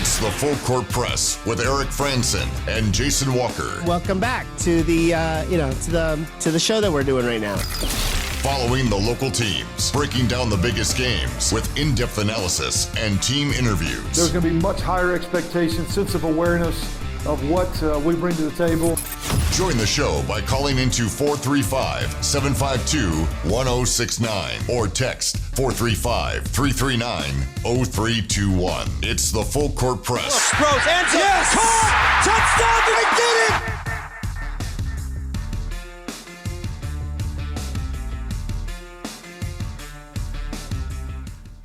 It's the Full Court Press with Eric Frandsen and Jason Walker. Welcome back to the to the show that we're doing right now. Following the local teams, breaking down the biggest games with in-depth analysis and team interviews. There's going to be much higher expectations, sense of awareness of what we bring to the table. Join the show by calling into 435-752-1069 or text 435-339-0321. It's the Full Court Press. Throws, ends it, caught, touchdown, did he get it?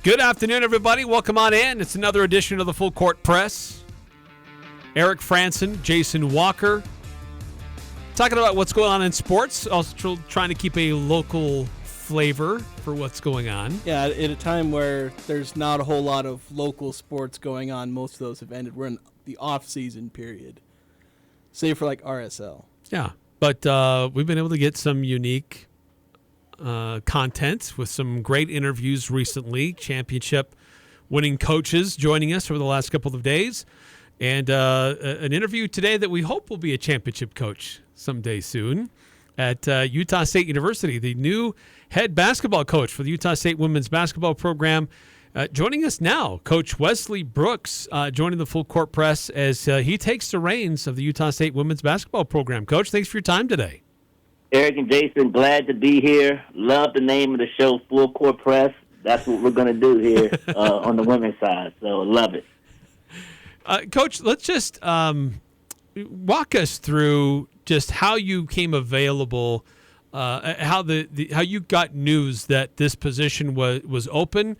Good afternoon, everybody. Welcome on in. It's another edition of the Full Court Press. Eric Frandsen, Jason Walker. Talking about what's going on in sports. Also trying to keep a local flavor for what's going on. Yeah, at a time where there's not a whole lot of local sports going on, most of those have ended. We're in the off-season period, save for like RSL. Yeah, but we've been able to get some unique content with some great interviews recently. Championship-winning coaches joining us over the last couple of days. And an interview today that we hope will be a championship coach someday soon at Utah State University. The new head basketball coach for the Utah State women's basketball program. Joining us now, Coach Wesley Brooks, joining the Full Court Press as he takes the reins of the Utah State women's basketball program. Coach, thanks for your time today. Eric and Jason, glad to be here. Love the name of the show, Full Court Press. That's what we're going to do here on the women's side, so love it. Coach, let's just walk us through just how you came available, how you got news that this position was open,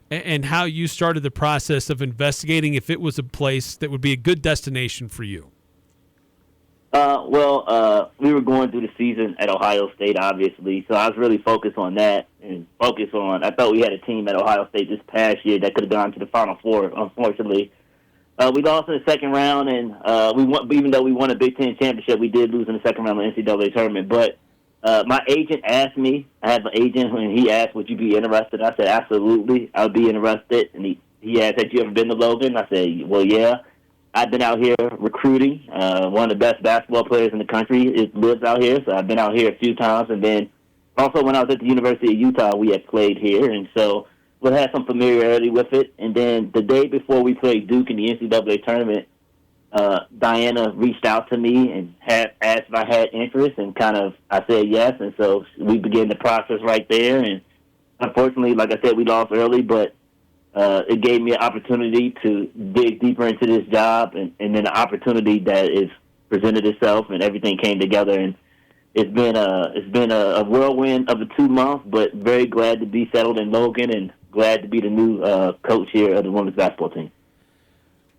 and how you started the process of investigating if it was a place that would be a good destination for you. We were going through the season at Ohio State, obviously, so I was really focused on that and I thought we had a team at Ohio State this past year that could have gone to the Final Four. Unfortunately, we lost in the second round, and even though we won a Big Ten championship, we did lose in the second round of the NCAA tournament. But my agent asked me, I have an agent, and he asked, would you be interested? I said, absolutely, I would be interested. And he asked, have you ever been to Logan? I said, well, yeah. I've been out here recruiting. One of the best basketball players in the country lives out here, so I've been out here a few times. And then also when I was at the University of Utah, we had played here, and so we had some familiarity with it. And then the day before we played Duke in the NCAA tournament, Diana reached out to me and asked if I had interest, and I said yes. And so we began the process right there. And unfortunately, like I said, we lost early, but it gave me an opportunity to dig deeper into this job, and then an opportunity that is presented itself, and everything came together. And it's been a whirlwind of a 2 months, but very glad to be settled in Logan and glad to be the new coach here of the women's basketball team.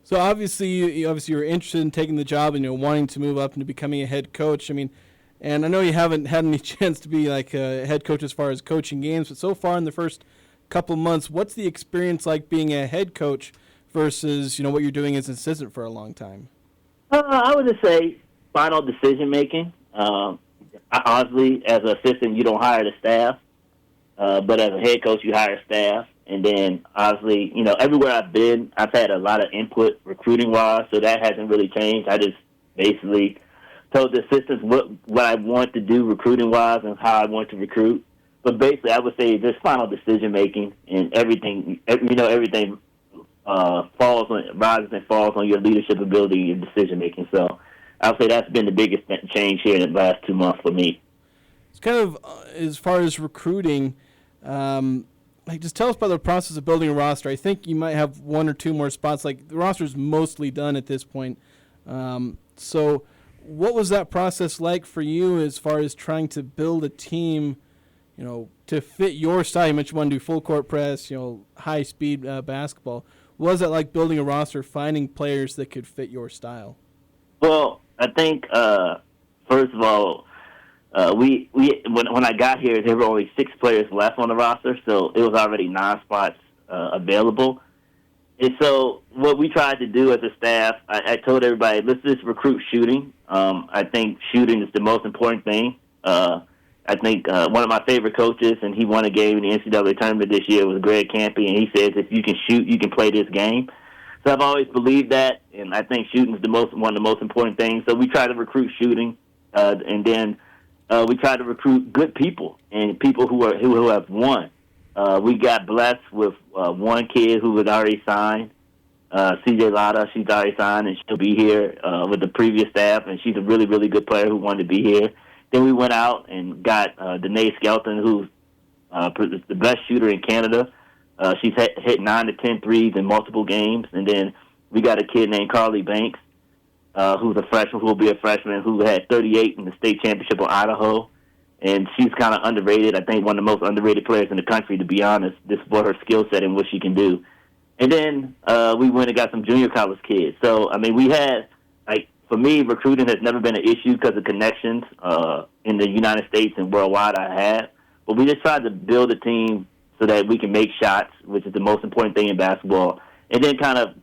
So obviously you were interested in taking the job and wanting to move up into becoming a head coach. I mean, and I know you haven't had any chance to be like a head coach as far as coaching games, but so far in the first couple months, what's the experience like being a head coach versus what you're doing as an assistant for a long time? I would just say final decision making. Honestly, as an assistant, you don't hire the staff, but as a head coach, you hire staff. And then obviously, everywhere I've been, I've had a lot of input recruiting wise, so that hasn't really changed. I just basically told the assistants what I want to do recruiting wise and how I want to recruit. But basically, I would say there's final decision-making, and everything, rises and falls on your leadership ability and decision-making. So I would say that's been the biggest change here in the last 2 months for me. It's kind of, as far as recruiting, just tell us about the process of building a roster. I think you might have one or two more spots. Like, the roster's mostly done at this point. So what was that process like for you as far as trying to build a team to fit your style? You mentioned you want to do full court press, high-speed basketball. What was that like building a roster, finding players that could fit your style? Well, I think, first of all, when I got here, there were only 6 players left on the roster, so it was already 9 spots available. And so what we tried to do as a staff, I told everybody, let's just recruit shooting. I think shooting is the most important thing. I think one of my favorite coaches, and he won a game in the NCAA tournament this year, was Greg Campy, and he says if you can shoot, you can play this game. So I've always believed that, and I think shooting is one of the most important things. So we try to recruit shooting, and then we try to recruit good people and people who have won. We got blessed with one kid who was already signed, CJ Lotta. She's already signed, and she'll be here with the previous staff, and she's a really, really good player who wanted to be here. Then we went out and got Danae Skelton, who's the best shooter in Canada. She's hit 9 to 10 threes in multiple games. And then we got a kid named Carly Banks, who's a freshman, who will be a freshman, who had 38 in the state championship of Idaho. And she's kind of underrated. I think one of the most underrated players in the country, to be honest, just for her skill set and what she can do. And then we went and got some junior college kids. So, I mean, we had, like, for me, recruiting has never been an issue because of connections in the United States and worldwide I have. But we just tried to build a team so that we can make shots, which is the most important thing in basketball, and then kind of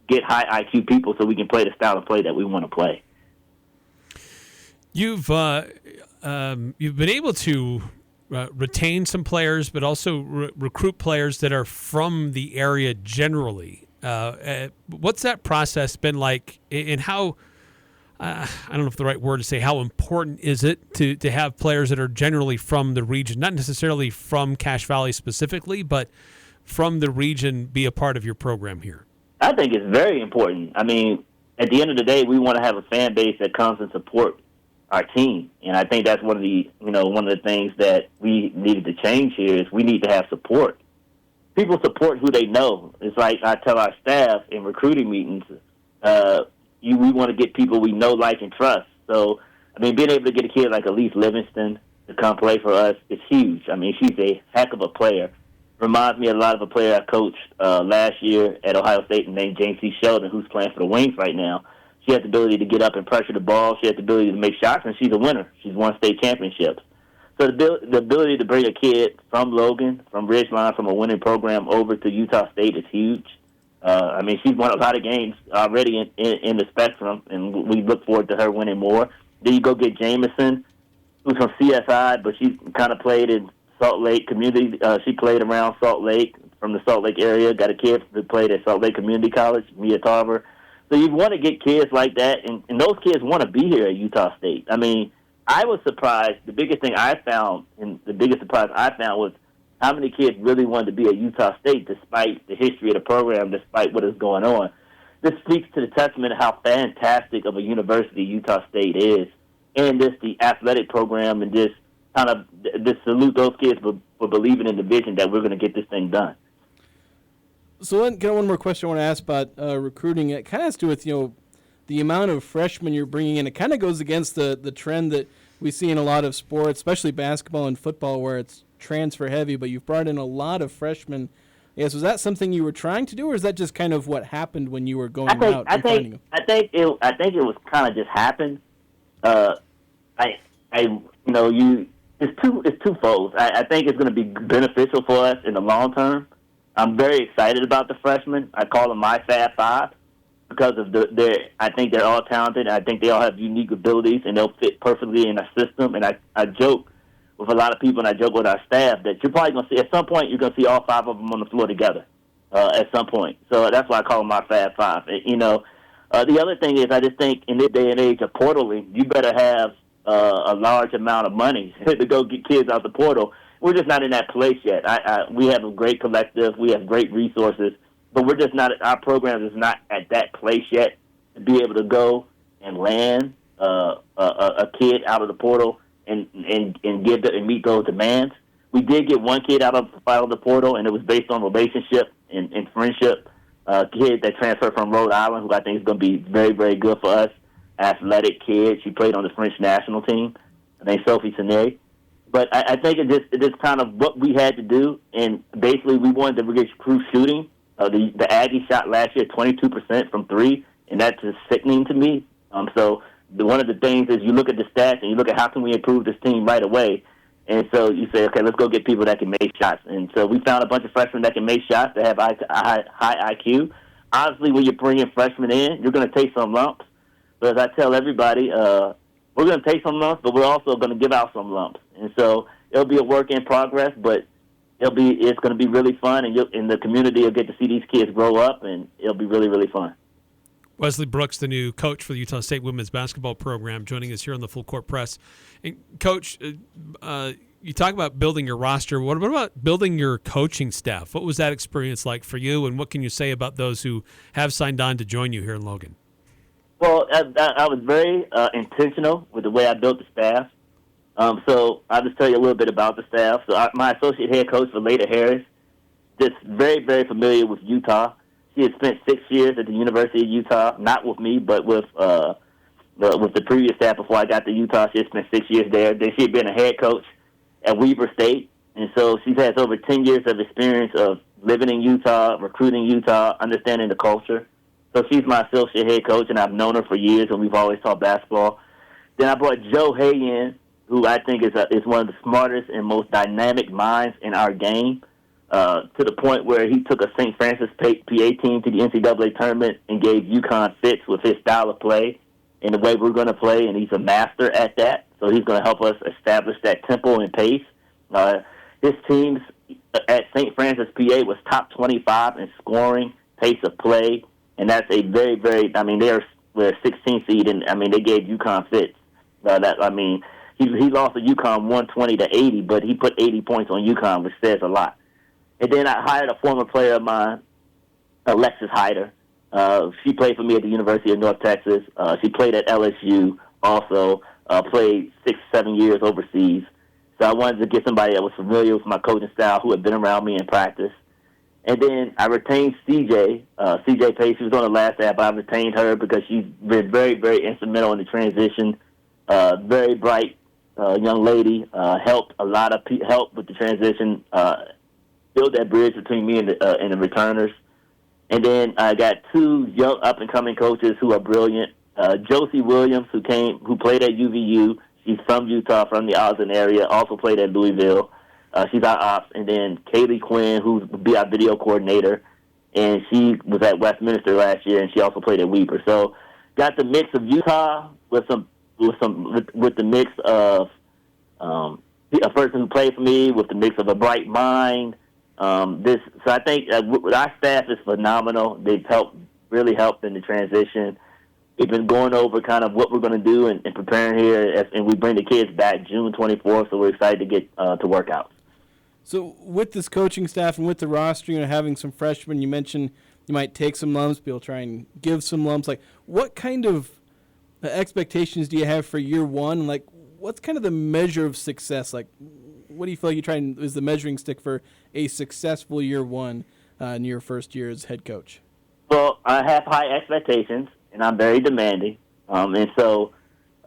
get high IQ people so we can play the style of play that we want to play. You've been able to retain some players, but also recruit players that are from the area generally. What's that process been like, and how? I don't know if the right word to say, how important is it to have players that are generally from the region, not necessarily from Cache Valley specifically, but from the region be a part of your program here? I think it's very important. I mean, at the end of the day, we want to have a fan base that comes and support our team, and I think that's one of the things that we needed to change here is we need to have support. People support who they know. It's like I tell our staff in recruiting meetings, we want to get people we know, like, and trust. So, I mean, being able to get a kid like Elise Livingston to come play for us is huge. I mean, she's a heck of a player. Reminds me a lot of a player I coached last year at Ohio State named James C. Sheldon, who's playing for the Wings right now. She has the ability to get up and pressure the ball. She has the ability to make shots, and she's a winner. She's won state championships. So the ability to bring a kid from Logan, from Ridgeline, from a winning program over to Utah State is huge. I mean, she's won a lot of games already in the spectrum, and we look forward to her winning more. Then you go get Jameson, who's from CSI, but she kind of played in Salt Lake Community. She played around Salt Lake, from the Salt Lake area. Got a kid that played at Salt Lake Community College, Mia Tarver. So you want to get kids like that, and those kids want to be here at Utah State. I mean, I was surprised. The biggest thing I found, and the biggest surprise I found was how many kids really wanted to be at Utah State despite the history of the program, despite what is going on. This speaks to the testament of how fantastic of a university Utah State is, and just the athletic program, and just kind of just salute those kids for believing in the vision that we're going to get this thing done. So one more question I want to ask about recruiting. It kind of has to do with, the amount of freshmen you're bringing in. It kind of goes against the trend that we see in a lot of sports, especially basketball and football, where it's transfer heavy, but you've brought in a lot of freshmen. Yes, was that something you were trying to do, or is that just kind of what happened when you were going out and finding them? I think it was kind of just happened. It's twofold. I think it's going to be beneficial for us in the long term. I'm very excited about the freshmen. I call them my Fab Five because of I think they're all talented. And I think they all have unique abilities, and they'll fit perfectly in our system. And I joke with a lot of people, and I joke with our staff that you're probably going to see, at some point, you're going to see all five of them on the floor together at some point. So that's why I call them my Fab Five. The other thing is, I just think in this day and age of portaling, you better have a large amount of money to go get kids out the portal. We're just not in that place yet. We have a great collective. We have great resources, but we're just not. Our program is not at that place yet to be able to go and land a kid out of the portal and meet those demands. We did get one kid out of the portal, and it was based on relationship and friendship. A kid that transferred from Rhode Island, who I think is going to be very, very good for us. Athletic kid. She played on the French national team. Her name's Sophie Sinet. But I think it just kind of what we had to do, and basically we wanted to recruit shooting. The Aggies shot last year 22% from three, and that's just sickening to me. So one of the things is you look at the stats and you look at how can we improve this team right away. And so you say, okay, let's go get people that can make shots. And so we found a bunch of freshmen that can make shots, that have high IQ. Honestly, when you're bringing freshmen in, you're going to take some lumps. But as I tell everybody, we're going to take some lumps, but we're also going to give out some lumps. And so it'll be a work in progress, but it's going to be really fun, and the community will get to see these kids grow up, and it'll be really, really fun. Wesley Brooks, the new coach for the Utah State women's basketball program, joining us here on the Full Court Press. And Coach, you talk about building your roster. What about building your coaching staff? What was that experience like for you, and what can you say about those who have signed on to join you here in Logan? Well, I was very intentional with the way I built the staff. So I'll just tell you a little bit about the staff. So my associate head coach, Valeda Harris, just very, very familiar with Utah. She had spent 6 years at the University of Utah, not with me, but with the previous staff before I got to Utah. She had spent 6 years there. Then she had been a head coach at Weber State. And so she has over 10 years of experience of living in Utah, recruiting Utah, understanding the culture. So she's my associate head coach, and I've known her for years, and we've always talked basketball. Then I brought Joe Hay in, who I think is one of the smartest and most dynamic minds in our game, to the point where he took a St. Francis PA team to the NCAA tournament and gave UConn fits with his style of play and the way we're going to play, and he's a master at that. So he's going to help us establish that tempo and pace. His teams at St. Francis PA was top 25 in scoring, pace of play, and that's a very, very, they're a 16th seed, and, they gave UConn fits. He lost to UConn 120-80, but he put 80 points on UConn, which says a lot. And then I hired a former player of mine, Alexis Hyder. She played for me at the University of North Texas. She played at LSU also, played 6-7 years overseas. So I wanted to get somebody that was familiar with my coaching style, who had been around me in practice. And then I retained CJ Pace. She was on the last app, but I retained her because she's been very, very instrumental in the transition. Very bright young lady, helped with the transition, build that bridge between me and the returners. And then I got 2 young up-and-coming coaches who are brilliant. Josie Williams, who played at UVU. She's from Utah, from the Ogden area, also played at Louisville. She's our ops. And then Kaylee Quinn, who will be our video coordinator, and she was at Westminster last year, and she also played at Weber. So got the mix of Utah with the mix of a person who played for me, with the mix of a bright mind. So I think our staff is phenomenal. They've really helped in the transition. We've been going over kind of what we're going to do and preparing here, and we bring the kids back June 24th, so we're excited to get to workouts. So with this coaching staff and with the roster, having some freshmen, you mentioned you might take some lumps, people try and give some lumps. Like, what kind of expectations do you have for year one? Like, what's kind of the measure of success? Like, what do you feel like is the measuring stick for a successful year one in your first year as head coach? Well, I have high expectations, and I'm very demanding. And so,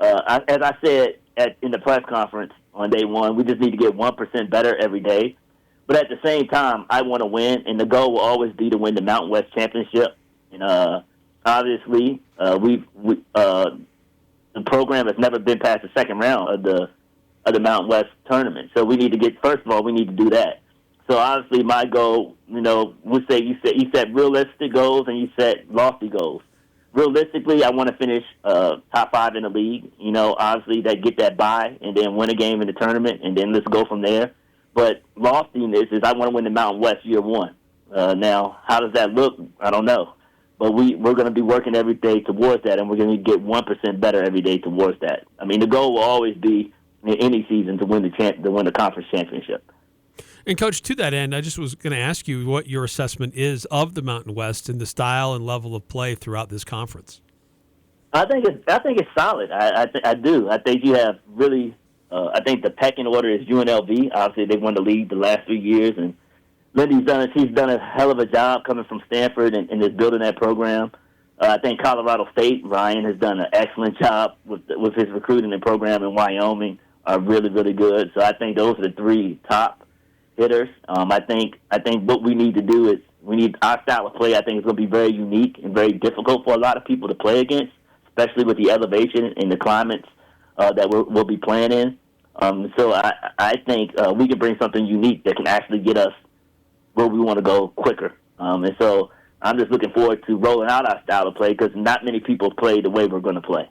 as I said in the press conference on day one, we just need to get 1% better every day. But at the same time, I want to win, and the goal will always be to win the Mountain West Championship. And obviously, the program has never been past the second round of the Mountain West tournament. So we need to first of all, we need to do that. So obviously, my goal, we say you set realistic goals and you set lofty goals. Realistically, I want to finish top 5 in the league. Obviously, get that bye and then win a game in the tournament, and then let's go from there. But loftiness is I want to win the Mountain West year one. Now, how does that look? I don't know. But we're going to be working every day towards that, and we're going to get 1% better every day towards that. The goal will always be in any season to win the conference championship. And, Coach, to that end, I just was going to ask you what your assessment is of the Mountain West and the style and level of play throughout this conference. I think it's solid. I do. I think you have really. I think the pecking order is UNLV. Obviously, they won the league the last 3 years, and she's done a hell of a job coming from Stanford and is building that program. I think Colorado State, Ryan, has done an excellent job with his recruiting and program in Wyoming. Are really, really good. So I think those are the 3 top hitters. I think what we need to do is our style of play. I think is going to be very unique and very difficult for a lot of people to play against, especially with the elevation and the climates that we'll be playing in. So I think we can bring something unique that can actually get us where we want to go quicker. And so I'm just looking forward to rolling out our style of play because not many people play the way we're going to play.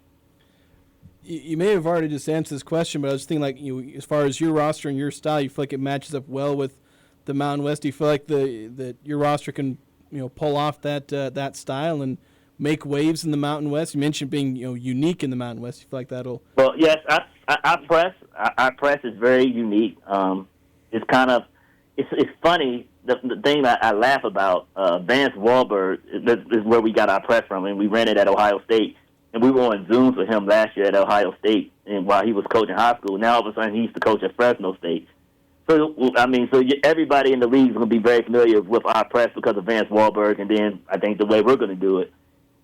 You may have already just answered this question, but I was thinking, as far as your roster and your style, you feel like it matches up well with the Mountain West? Do you feel like that your roster can pull off that style and make waves in the Mountain West? You mentioned being unique in the Mountain West. You feel like that'll? Well, yes, our press is very unique. It's kind of it's funny. The thing that I laugh about, Vance Wahlberg is where we got our press from, and we ran it at Ohio State. And we were on Zooms with him last year at Ohio State, and while he was coaching high school. Now all of a sudden he used to coach at Fresno State. So everybody in the league is going to be very familiar with our press because of Vance Wahlberg, and then I think the way we're going to do it.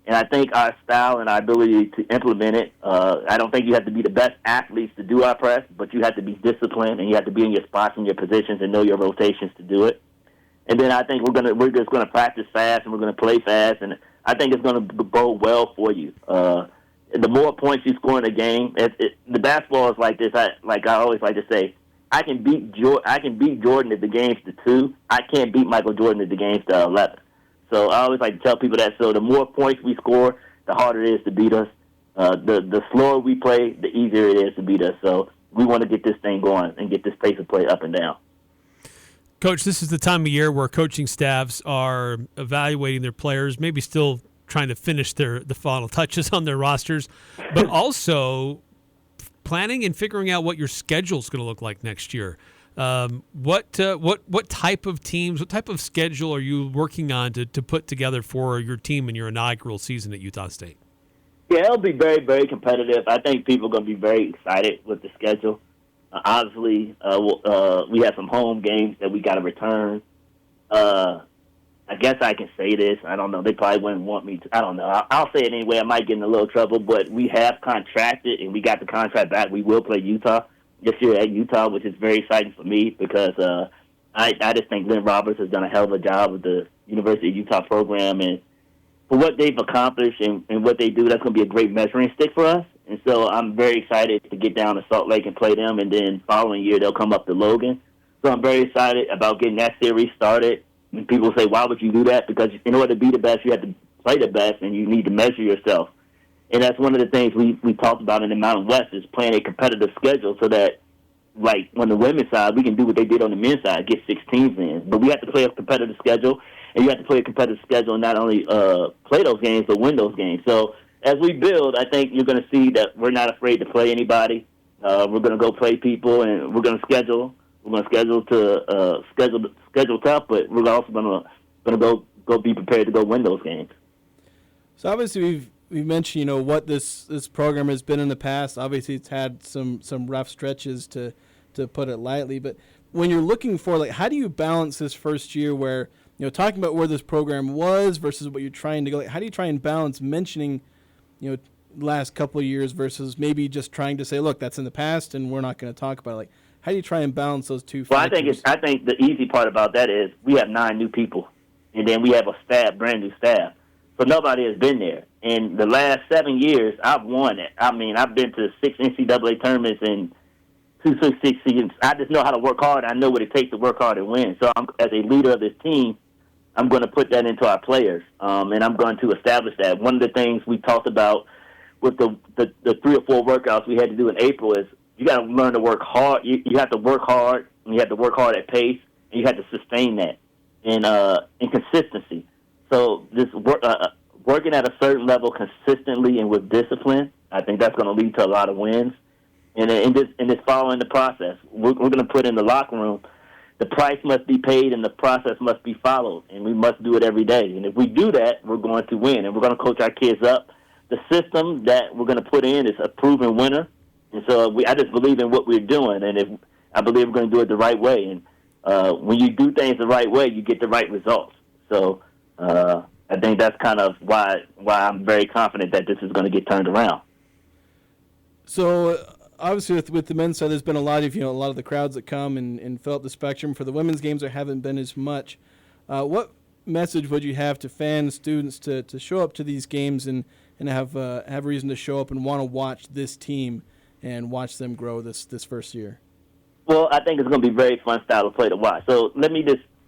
And I think our style and our ability to implement it. I don't think you have to be the best athletes to do our press, but you have to be disciplined and you have to be in your spots and your positions and know your rotations to do it. And then I think we're just going to practice fast and we're going to play fast, and I think it's going to bode well for you. The more points you score in a game, the basketball is like this. I always like to say, I can beat Jordan if the game's to 2. I can't beat Michael Jordan if the game's to 11. So I always like to tell people that. So the more points we score, the harder it is to beat us. The slower we play, the easier it is to beat us. So we want to get this thing going and get this pace of play up and down. Coach, this is the time of year where coaching staffs are evaluating their players, maybe still trying to finish the final touches on their rosters, but also planning and figuring out what your schedule is going to look like next year. What type of teams, what type of schedule are you working on to put together for your team in your inaugural season at Utah State? Yeah, it'll be very, very competitive. I think people are going to be very excited with the schedule. Obviously, we have some home games that we got to return. I guess I can say this. I don't know. They probably wouldn't want me to. I don't know. I'll say it anyway. I might get in a little trouble, but we have contracted, and we got the contract back. We will play Utah this year at Utah, which is very exciting for me because I just think Lynn Roberts has done a hell of a job with the University of Utah program, and for what they've accomplished and what they do, that's going to be a great measuring stick for us. And so I'm very excited to get down to Salt Lake and play them, and then following year they'll come up to Logan. So I'm very excited about getting that series started. And people say, why would you do that? Because in order to be the best, you have to play the best, and you need to measure yourself. And that's one of the things we talked about in the Mountain West is playing a competitive schedule so that, like, on the women's side, we can do what they did on the men's side, get 6 teams in. But we have to play a competitive schedule, and you have to play a competitive schedule and not only play those games, but win those games. So as we build, I think you're going to see that we're not afraid to play anybody. We're going to go play people, and we're going to schedule. We're going to schedule tough, but we're also going to go be prepared to go win those games. So obviously we've mentioned what this program has been in the past. Obviously it's had some rough stretches to put it lightly. But when you're looking for how do you balance this first year where talking about where this program was versus what you're trying to go? How do you try and balance mentioning last couple of years versus maybe just trying to say, look, that's in the past and we're not going to talk about it? How do you try and balance those two factors? Well, I think the easy part about that is we have 9 new people, and then we have a brand new staff. So nobody has been there. In the last 7 years, I've won it. I mean, I've been to 6 NCAA tournaments and 2 6 seasons. I just know how to work hard. I know what it takes to work hard and win. So as a leader of this team, I'm going to put that into our players, and I'm going to establish that. One of the things we talked about with the 3 or 4 workouts we had to do in April is you got to learn to work hard. You have to work hard, and you have to work hard at pace, and you have to sustain that in consistency. So this working at a certain level consistently and with discipline, I think that's going to lead to a lot of wins. And in this following the process, we're going to put in the locker room, the price must be paid and the process must be followed, and we must do it every day. And if we do that, we're going to win, and we're going to coach our kids up. The system that we're going to put in is a proven winner. And so I just believe in what we're doing, and I believe we're going to do it the right way. And when you do things the right way, you get the right results. So I think that's kind of why I'm very confident that this is going to get turned around. So obviously with the men's side, there's been a lot of the crowds that come and fill up the spectrum. For the women's games, there haven't been as much. What message would you have to fans, students to show up to these games and have reason to show up and want to watch this team and watch them grow this first year? Well, I think it's going to be a very fun style of play to watch. So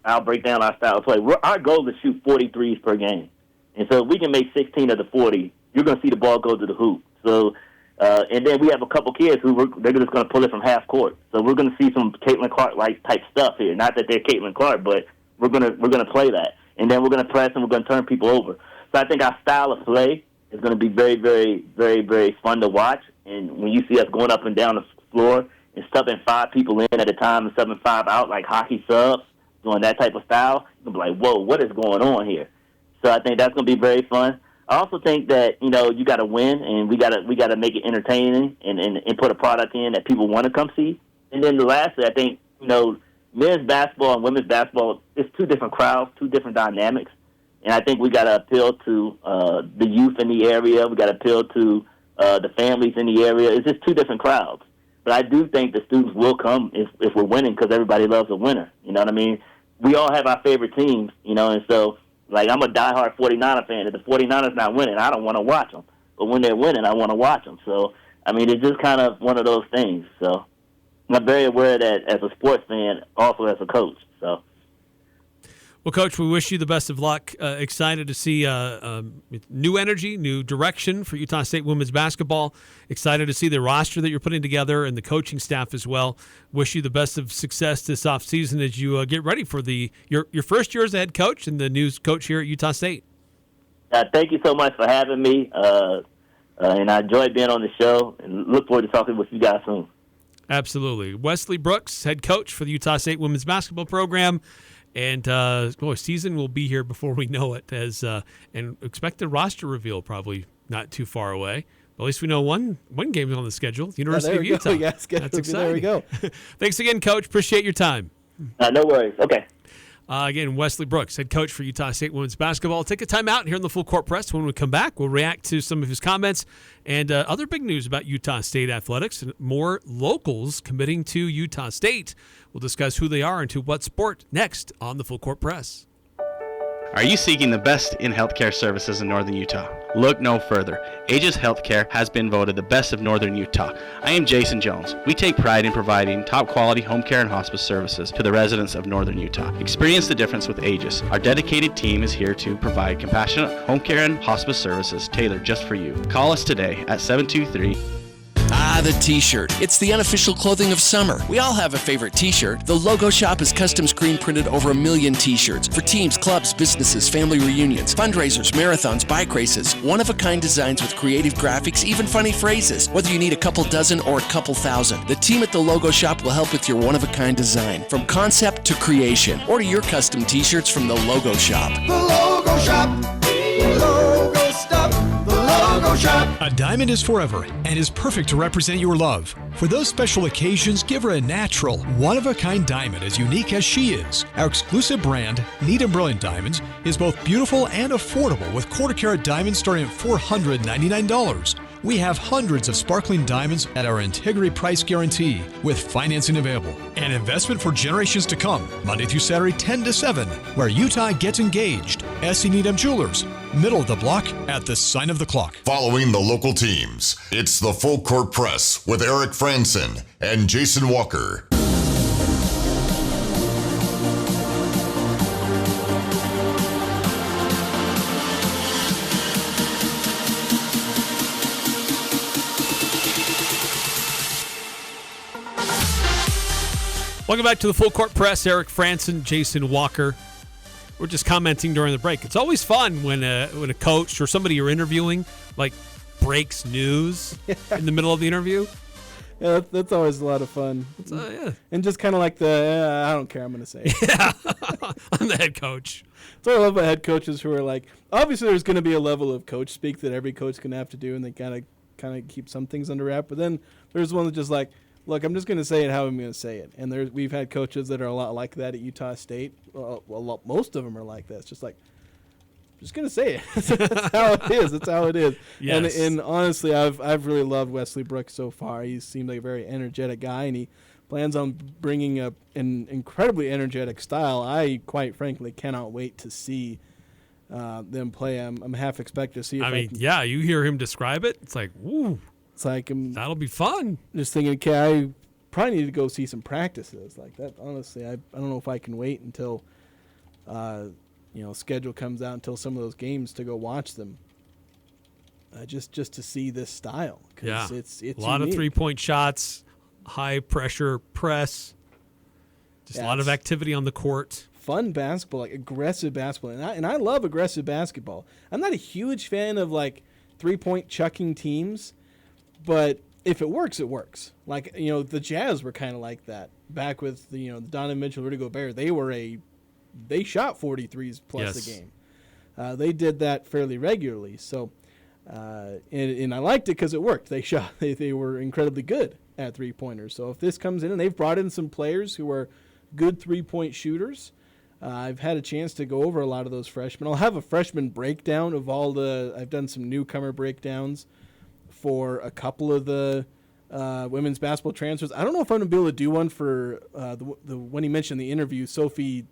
I'll break down our style of play. Our goal is to shoot 40 threes per game. And so if we can make 16 of the 40, you're going to see the ball go to the hoop. So And then we have a couple kids they're just going to pull it from half court. So we're going to see some Caitlin Clark-like type stuff here. Not that they're Caitlin Clark, but we're gonna play that. And then we're going to press and we're going to turn people over. So I think our style of play is going to be very, very, very, very fun to watch. And when you see us going up and down the floor and stuffing 5 people in at a time and subbing 5 out like hockey subs, doing that type of style, you'll be like, whoa, what is going on here? So I think that's going to be very fun. I also think that, you got to win, and we got to make it entertaining and put a product in that people want to come see. And then lastly, I think, men's basketball and women's basketball, it's 2 different crowds, 2 different dynamics. And I think we got to appeal to the youth in the area. We got to appeal to the families in the area. It's just 2 different crowds. But I do think the students will come if we're winning, because everybody loves a winner. You know what I mean? We all have our favorite teams, and so, like, I'm a diehard 49er fan. If the 49ers not winning, I don't want to watch them. But when they're winning, I want to watch them. So, I mean, it's just kind of one of those things. So I'm very aware of that as a sports fan, also as a coach. So. Well, Coach, we wish you the best of luck. Excited to see new energy, new direction for Utah State women's basketball. Excited to see the roster that you're putting together and the coaching staff as well. Wish you the best of success this offseason as you get ready for your first year as a head coach and the new coach here at Utah State. Thank you so much for having me, and I enjoyed being on the show, and look forward to talking with you guys soon. Absolutely. Wesley Brooks, head coach for the Utah State women's basketball program. And season will be here before we know it. And expect the roster reveal probably not too far away. But at least we know one game is on the schedule. University of Utah. Yeah, that's exciting. There we go. Thanks again, Coach. Appreciate your time. No worries. Okay. Again, Wesley Brooks, head coach for Utah State women's basketball. Take a time out here in the Full Court Press. When we come back, we'll react to some of his comments and other big news about Utah State athletics and more locals committing to Utah State. We'll discuss who they are and to what sport next on the Full Court Press. Are you seeking the best in healthcare services in Northern Utah? Look no further. Aegis Healthcare has been voted the best of Northern Utah. I am Jason Jones. We take pride in providing top quality home care and hospice services to the residents of Northern Utah. Experience the difference with Aegis. Our dedicated team is here to provide compassionate home care and hospice services tailored just for you. Call us today at 723 the t-shirt. It's the unofficial clothing of summer. We all have a favorite t-shirt. The Logo Shop has custom screen printed over 1 million t-shirts for teams, clubs, businesses, family reunions, fundraisers, marathons, bike races. One-of-a-kind designs with creative graphics, even funny phrases. Whether you need a couple dozen or a couple thousand, the team at the Logo Shop will help with your one-of-a-kind design. From concept to creation. Order your custom t-shirts from the Logo Shop. The Logo Shop. The Logo Stuff. The Logo Shop. A diamond is forever and is perfect to represent your love. For those special occasions, give her a natural, one-of-a-kind diamond as unique as she is. Our exclusive brand, Neat and Brilliant Diamonds, is both beautiful and affordable with quarter-carat diamonds starting at $499. We have hundreds of sparkling diamonds at our integrity price guarantee with financing available. An investment for generations to come, Monday through Saturday 10 to 7, where Utah gets engaged. S.C. Needham Jewelers, middle of the block at the sign of the clock. Following the local teams, it's the Full Court Press with Eric Frandsen and Jason Walker. Welcome back to the Full Court Press. Eric Frandsen, Jason Walker. We're just commenting during the break. It's always fun when a coach or somebody you're interviewing breaks news in the middle of the interview. Yeah, that's always a lot of fun. Yeah. And just kind of like I don't care, I'm going to say it. Yeah, I'm the head coach. That's what I love about head coaches who are like, obviously there's going to be a level of coach speak that every coach can have to do, and they kind of keep some things under wrap. But then there's one that just like, look, I'm just going to say it how I'm going to say it. And we've had coaches that are a lot like that at Utah State. Most of them are like that. It's just like, I'm just going to say it. That's how it is. That's how it is. Yes. And honestly, I've really loved Wesley Brooks so far. He seemed like a very energetic guy, and he plans on bringing an incredibly energetic style. I, quite frankly, cannot wait to see them play. I'm half expected to see if you hear him describe it. It's like, woo. It's like that'll be fun. Just thinking, okay, I probably need to go see some practices like that. Honestly, I don't know if I can wait until schedule comes out until some of those games to go watch them. just to see this style. 'Cause Yeah, it's a lot unique. of 3-point shots, high pressure press, just a lot of activity on the court. Fun basketball, like aggressive basketball, and I love aggressive basketball. I'm not a huge fan of like 3-point chucking teams, but if it works, it works. Like, the Jazz were kind of like that back with the Donovan Mitchell, Rudy Gobert. They shot 43s plus a game. They did that fairly regularly. So, and I liked it because it worked. They were incredibly good at 3-pointers. So if this comes in, and they've brought in some players who are good 3-point shooters. I've had a chance to go over a lot of those freshmen. I'll have a freshman breakdown of I've done some newcomer breakdowns for a couple of the women's basketball transfers. I don't know if I'm going to be able to do one for the when he mentioned in the interview, Sophie,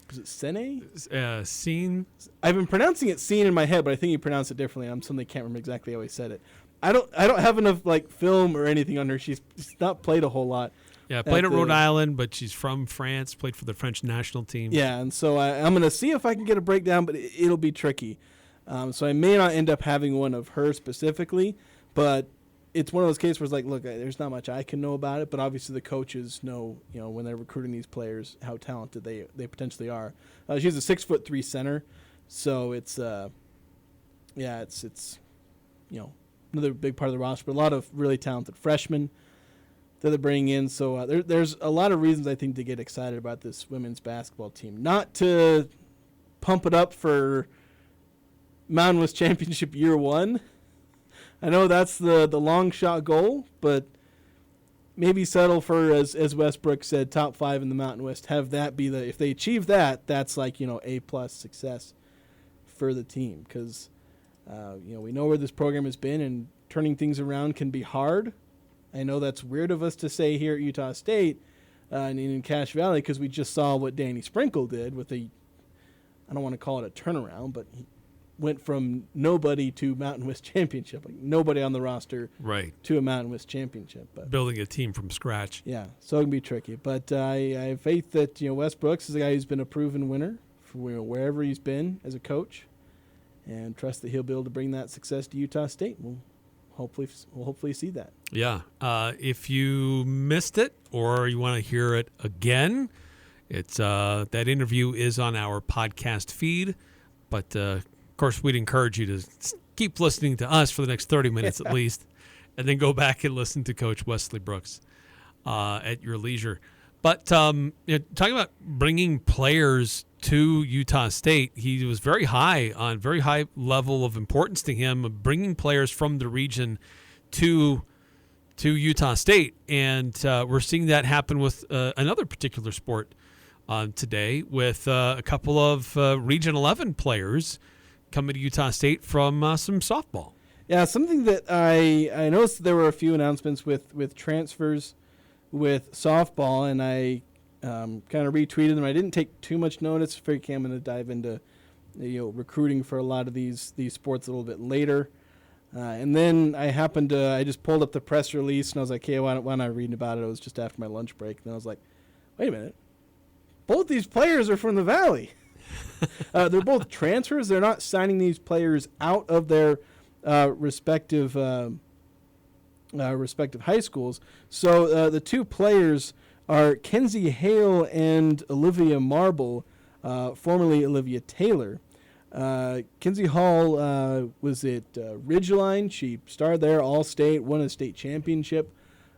is it Sene? Scene. I've been pronouncing it Scene in my head, but I think he pronounced it differently. I'm suddenly can't remember exactly how he said it. I don't have enough like film or anything on her. She's not played a whole lot. Yeah, played at Rhode Island, but she's from France, played for the French national team. Yeah, and so I'm going to see if I can get a breakdown, but it'll be tricky. So I may not end up having one of her specifically, but it's one of those cases where it's like, look, there's not much I can know about it, but obviously the coaches know, when they're recruiting these players, how talented they potentially are. She's a 6'3" center, so it's another big part of the roster, but a lot of really talented freshmen that they're bringing in. So there's a lot of reasons, I think, to get excited about this women's basketball team. Not to pump it up for Mountain West Championship year 1. I know that's the long shot goal, but maybe settle for, as Wes Brooks said, top 5 in the Mountain West. Have that be if they achieve that, that's like, A+ success for the team. Because, we know where this program has been, and turning things around can be hard. I know that's weird of us to say here at Utah State and in Cache Valley, because we just saw what Danny Sprinkle did with I don't want to call it a turnaround, but he went from nobody to Mountain West Championship, like nobody on the roster, right, to a Mountain West Championship. But building a team from scratch. Yeah, so it can be tricky. But I have faith that Wes Brooks is a guy who's been a proven winner for wherever he's been as a coach, and trust that he'll be able to bring that success to Utah State. We'll hopefully see that. Yeah. If you missed it or you want to hear it again, it's that interview is on our podcast feed. But of course, we'd encourage you to keep listening to us for the next 30 minutes at least, and then go back and listen to Coach Wesley Brooks at your leisure. But talking about bringing players to Utah State, he was very high level of importance to him of bringing players from the region to Utah State. And we're seeing that happen with another particular sport today with a couple of Region 11 players coming to Utah State from some softball. Yeah, something that I noticed there were a few announcements with transfers with softball, and I kind of retweeted them. I didn't take too much notice. I'm going to dive into recruiting for a lot of these sports a little bit later. And then I just pulled up the press release, and I was like, hey, why don't I read about it? It was just after my lunch break. And then I was like, wait a minute. Both these players are from the Valley. They're both transfers. They're not signing these players out of their respective high schools. So the two players are Kenzie Hale and Olivia Marble, formerly Olivia Taylor. Kenzie Hall was at Ridgeline. She started there, All-State, won a state championship,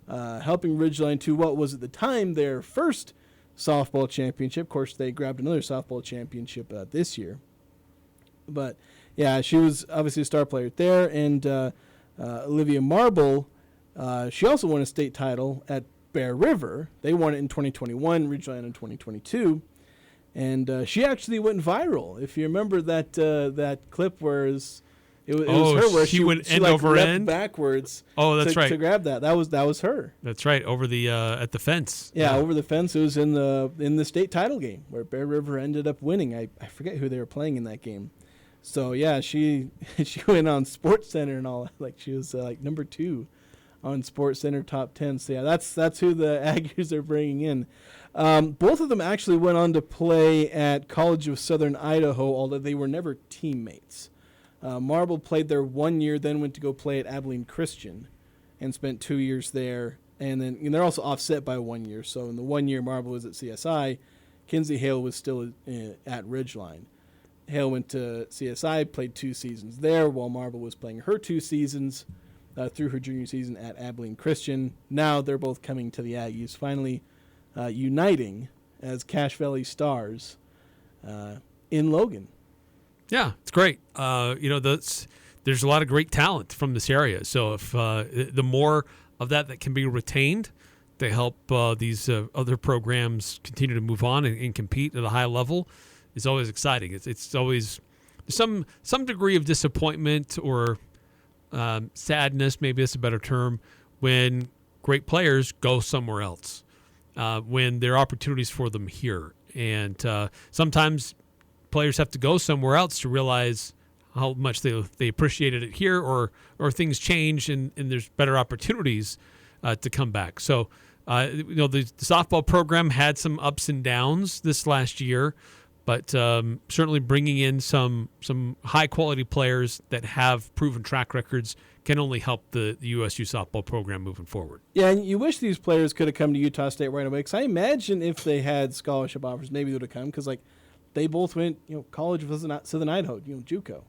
helping Ridgeline to what was at the time their first softball championship. Of course, they grabbed another softball championship this year. But, yeah, she was obviously a star player there. And Olivia Marble, she also won a state title at Bear River. They won it in 2021, Ridgeline in 2022. And she actually went viral. If you remember that clip where it was her where she went end like over leapt end backwards. Oh, that's right. To grab that. That was her. That's right. Over the at the fence. Yeah, over the fence. It was in the state title game where Bear River ended up winning. I forget who they were playing in that game. So yeah, she went on Sports Center and all. Like she was like number 2 on Sports Center top 10. So yeah, that's who the Aggies are bringing in. Both of them actually went on to play at College of Southern Idaho, although they were never teammates. Marble played there 1 year, then went to go play at Abilene Christian and spent 2 years there. And then they're also offset by 1 year. So in the 1 year Marble was at CSI, Kinsey Hale was still at Ridgeline. Hale went to CSI, played 2 seasons there, while Marble was playing her 2 seasons through her junior season at Abilene Christian. Now they're both coming to the Aggies, finally uniting as Cache Valley Stars in Logan. Yeah, it's great. There's a lot of great talent from this area. So if the more of that can be retained to help these other programs continue to move on and compete at a high level is always exciting. It's always some degree of disappointment or sadness, maybe that's a better term, when great players go somewhere else, when there are opportunities for them here. And sometimes players have to go somewhere else to realize how much they appreciated it here, or things change and there's better opportunities to come back. So, the softball program had some ups and downs this last year, but certainly bringing in some high-quality players that have proven track records can only help the USU softball program moving forward. Yeah, and you wish these players could have come to Utah State right away, because I imagine if they had scholarship offers, maybe they would have come, because they both went, College of Southern Idaho, JUCO.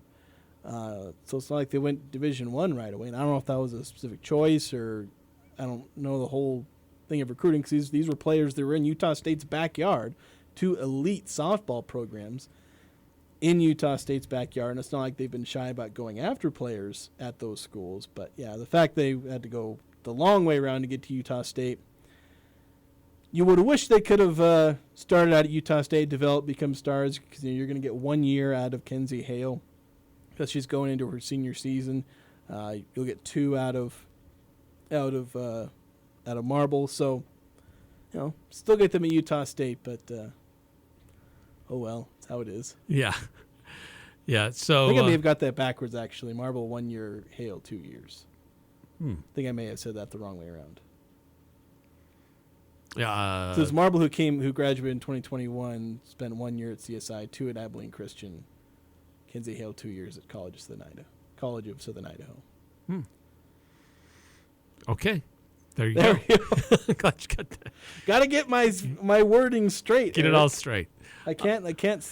So it's not like they went Division I right away. And I don't know if that was a specific choice, or I don't know the whole thing of recruiting, because these were players that were in Utah State's backyard, 2 elite softball programs in Utah State's backyard. And it's not like they've been shy about going after players at those schools. But, yeah, the fact they had to go the long way around to get to Utah State, you would have wished they could have started out at Utah State, developed, become stars, because you're going to get 1 year out of Kinsey Hale, because she's going into her senior season. You'll get 2 out of Marble. So, still get them at Utah State, but oh well, that's how it is. Yeah. Yeah, so I think I may have got that backwards, actually. Marble 1 year, Hale 2 years. I think I may have said that the wrong way around. Yeah. So it's Marble who graduated in 2021, spent 1 year at CSI, 2 at Abilene Christian. Kinsey Hale 2 years at College of Southern Idaho. Okay. There you go. Glad you got that. Got to get my wording straight. Get it all straight. I can't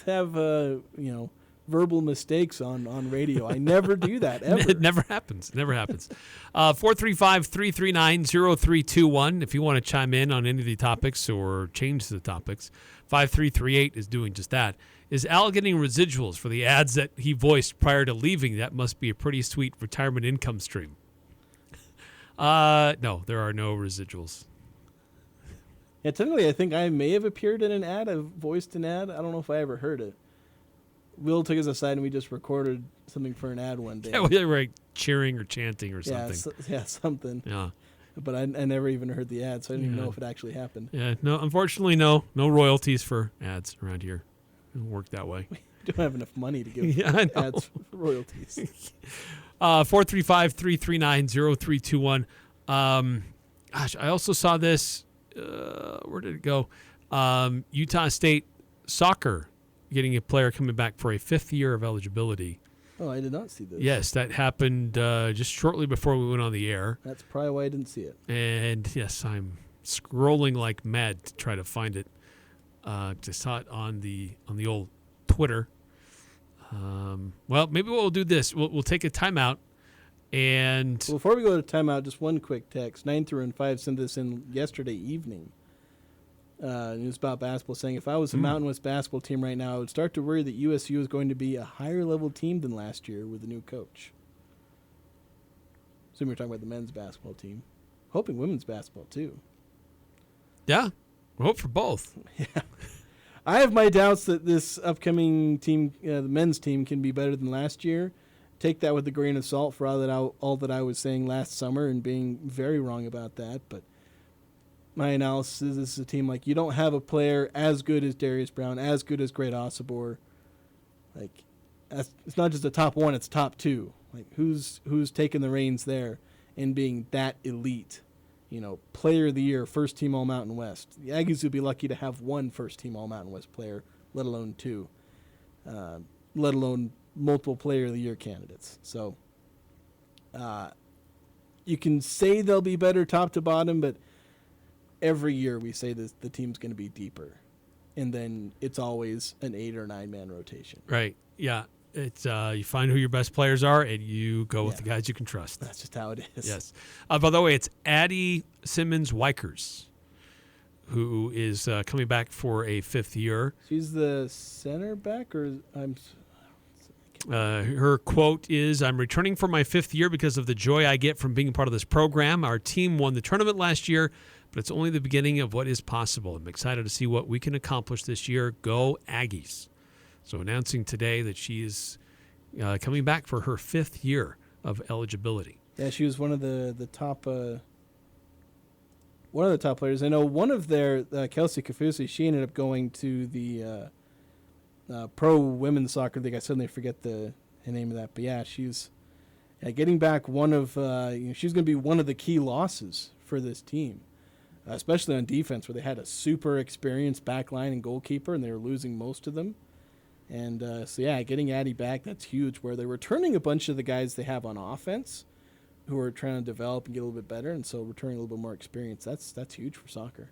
have verbal mistakes on radio. I never do that ever. It never happens. 435-339-0321 if you want to chime in on any of the topics or change the topics. 5338 is doing just that. Is Al getting residuals for the ads that he voiced prior to leaving? That must be a pretty sweet retirement income stream. No, there are no residuals. Yeah, technically, I think I may have appeared in an ad. I've voiced an ad. I don't know if I ever heard it. Will took us aside and we just recorded something for an ad one day. Yeah, we were cheering or chanting or something. Something. Yeah. But I never even heard the ad, so I didn't even know if it actually happened. Yeah, no, unfortunately, no royalties for ads around here. It don't work that way. We don't have enough money to give ads for royalties. 435-339-0321. Gosh, I also saw this. Where did it go? Utah State soccer getting a player coming back for a 5th year of eligibility. Oh, I did not see this. Yes, that happened just shortly before we went on the air. That's probably why I didn't see it. And yes, I'm scrolling like mad to try to find it. Just saw it on the old Twitter. Well, maybe we'll do this. We'll take a timeout. And before we go to timeout, just one quick text. 9-5 sent this in yesterday evening. It was about basketball, saying, if I was a Mountain West basketball team right now, I would start to worry that USU is going to be a higher level team than last year with a new coach. So we were talking about the men's basketball team. Hoping women's basketball, too. Yeah, we hope for both. Yeah. I have my doubts that this upcoming team, the men's team, can be better than last year. Take that with a grain of salt for all that I was saying last summer and being very wrong about that. But my analysis is this is a team you don't have a player as good as Darius Brown, as good as Great Osibor. It's not just a top 1, it's top 2. Who's taking the reins there and being that elite? Player of the year, first team All Mountain West. The Aggies would be lucky to have 1 first team All Mountain West player, let alone 2. Let alone multiple Player of the Year candidates. So you can say they'll be better top to bottom, but every year we say this, the team's going to be deeper. And then it's always an 8 or 9 man rotation. Right. Yeah. It's you find who your best players are, and you go with the guys you can trust. That's just how it is. Yes. By the way, it's Addie Simmons-Wykers, who is coming back for a 5th year. She's the center back, or her quote is, "I'm returning for my 5th year because of the joy I get from being part of this program. Our team won the tournament last year, but it's only the beginning of what is possible. I'm excited to see what we can accomplish this year. Go Aggies." So announcing today that she is coming back for her 5th year of eligibility. Yeah, she was one of the top players. I know one of their Kelsey Kafusi. She ended up going to the pro women's soccer league. I suddenly forget the name of that, but yeah, she's getting back one of. She's going to be one of the key losses for this team, especially on defense, where they had a super experienced back line and goalkeeper, and they were losing most of them. And getting Addie back, that's huge, where they're returning a bunch of the guys they have on offense who are trying to develop and get a little bit better, and so returning a little bit more experience. That's huge for soccer.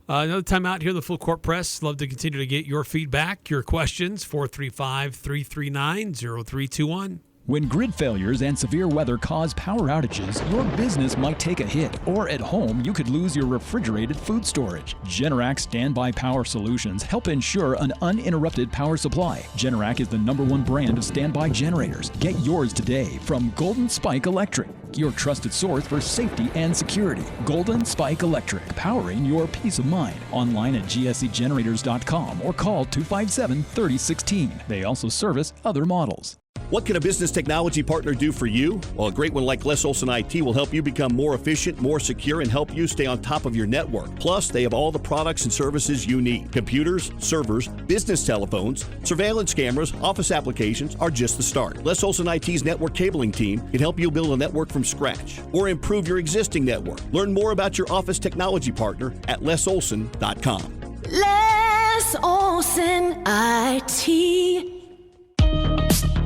Another time out here in the Full Court Press. Love to continue to get your feedback, your questions, 435-339-0321. When grid failures and severe weather cause power outages, your business might take a hit, or at home, you could lose your refrigerated food storage. Generac Standby Power Solutions help ensure an uninterrupted power supply. Generac is the #1 brand of standby generators. Get yours today from Golden Spike Electric, your trusted source for safety and security. Golden Spike Electric, powering your peace of mind. Online at gscgenerators.com or call 257-3016. They also service other models. What can a business technology partner do for you? Well, a great one like Les Olson IT will help you become more efficient, more secure, and help you stay on top of your network. Plus, they have all the products and services you need. Computers, servers, business telephones, surveillance cameras, office applications are just the start. Les Olson IT's network cabling team can help you build a network from scratch or improve your existing network. Learn more about your office technology partner at lesolson.com. Les Olson IT.